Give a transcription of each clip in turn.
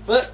But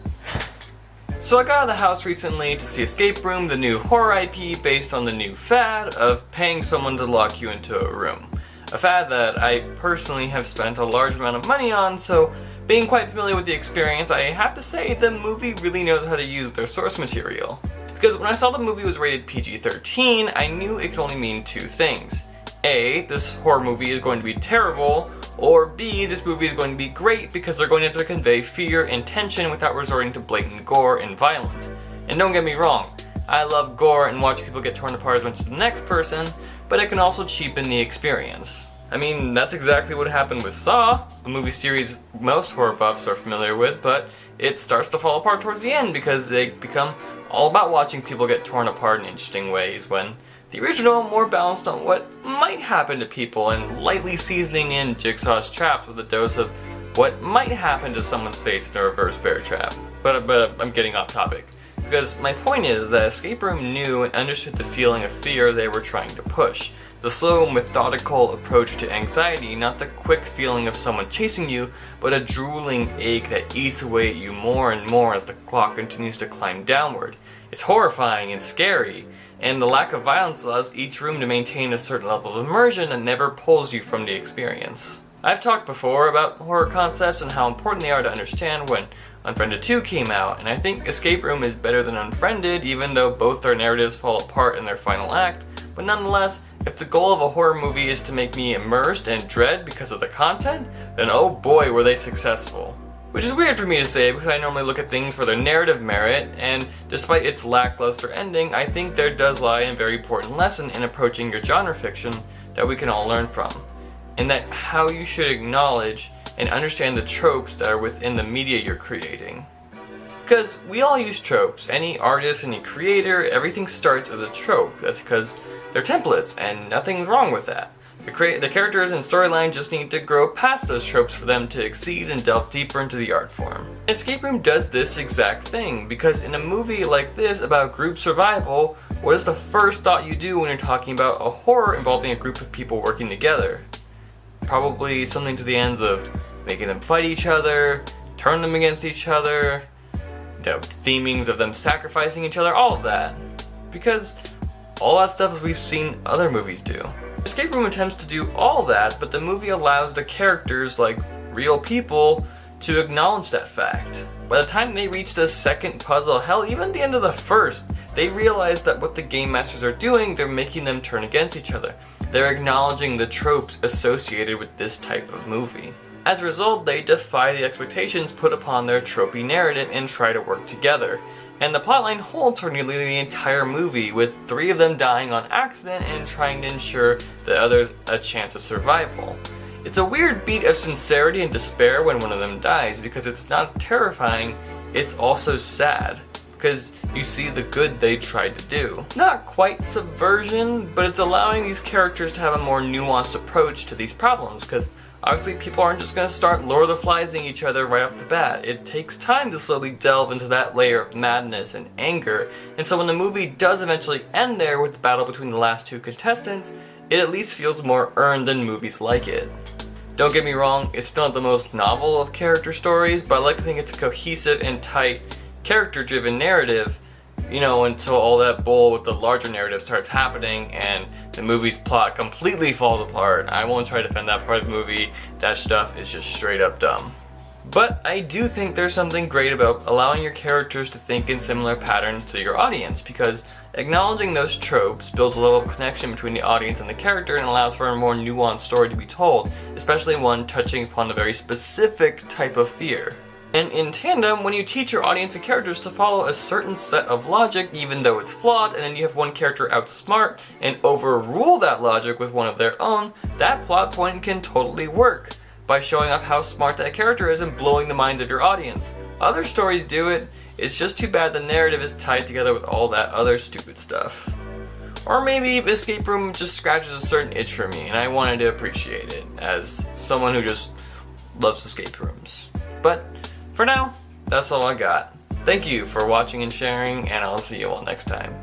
so I got out of the house recently to see Escape Room, the new horror IP based on the new fad of paying someone to lock you into a room. A fad that I personally have spent a large amount of money on, so being quite familiar with the experience, I have to say the movie really knows how to use their source material. Because when I saw the movie was rated PG-13, I knew it could only mean two things. A, this horror movie is going to be terrible, or B, this movie is going to be great because they're going to have to convey fear and tension without resorting to blatant gore and violence. And don't get me wrong, I love gore and watch people get torn apart as much as the next person, but it can also cheapen the experience. I mean, that's exactly what happened with Saw, a movie series most horror buffs are familiar with, but it starts to fall apart towards the end because they become all about watching people get torn apart in interesting ways, when the original more balanced on what might happen to people and lightly seasoning in Jigsaw's traps with a dose of what might happen to someone's face in a reverse bear trap. But I'm getting off topic. Because my point is that Escape Room knew and understood the feeling of fear they were trying to push. The slow, methodical approach to anxiety, not the quick feeling of someone chasing you, but a drooling ache that eats away at you more and more as the clock continues to climb downward. It's horrifying and scary, and the lack of violence allows each room to maintain a certain level of immersion and never pulls you from the experience. I've talked before about horror concepts and how important they are to understand when Unfriended 2 came out, and I think Escape Room is better than Unfriended, even though both their narratives fall apart in their final act. But nonetheless, if the goal of a horror movie is to make me immersed and dread because of the content, then oh boy were they successful. Which is weird for me to say because I normally look at things for their narrative merit, and despite its lackluster ending, I think there does lie a very important lesson in approaching your genre fiction that we can all learn from. And that how you should acknowledge and understand the tropes that are within the media you're creating. Because we all use tropes. Any artist, any creator, everything starts as a trope. That's because they're templates, and nothing's wrong with that. The characters and storyline just need to grow past those tropes for them to exceed and delve deeper into the art form. Escape Room does this exact thing, because in a movie like this about group survival, what is the first thought you do when you're talking about a horror involving a group of people working together? Probably something to the ends of making them fight each other, turn them against each other, themings of them sacrificing each other, all of that. Because all that stuff as we've seen other movies do. Escape Room attempts to do all that, but the movie allows the characters, like real people, to acknowledge that fact. By the time they reach the second puzzle, hell, even the end of the first, they realize that what the game masters are doing, they're making them turn against each other. They're acknowledging the tropes associated with this type of movie. As a result, they defy the expectations put upon their tropey narrative and try to work together. And the plotline holds for nearly the entire movie, with 3 of them dying on accident and trying to ensure the others a chance of survival. It's a weird beat of sincerity and despair when one of them dies, because it's not terrifying, it's also sad. Because you see the good they tried to do. Not quite subversion, but it's allowing these characters to have a more nuanced approach to these problems, because obviously people aren't just going to start Lord of the Fliesing each other right off the bat. It takes time to slowly delve into that layer of madness and anger, and so when the movie does eventually end there with the battle between the last 2 contestants, it at least feels more earned than movies like it. Don't get me wrong, it's still not the most novel of character stories, but I like to think it's a cohesive and tight, character-driven narrative, until all that bull with the larger narrative starts happening and the movie's plot completely falls apart. I won't try to defend that part of the movie. That stuff is just straight up dumb. But I do think there's something great about allowing your characters to think in similar patterns to your audience, because acknowledging those tropes builds a level of connection between the audience and the character and allows for a more nuanced story to be told, especially one touching upon a very specific type of fear. And in tandem, when you teach your audience and characters to follow a certain set of logic, even though it's flawed, and then you have one character outsmart and overrule that logic with one of their own, that plot point can totally work by showing off how smart that character is and blowing the minds of your audience. Other stories do it, it's just too bad the narrative is tied together with all that other stupid stuff. Or maybe Escape Room just scratches a certain itch for me, and I wanted to appreciate it as someone who just loves escape rooms. But for now, that's all I got. Thank you for watching and sharing, and I'll see you all next time.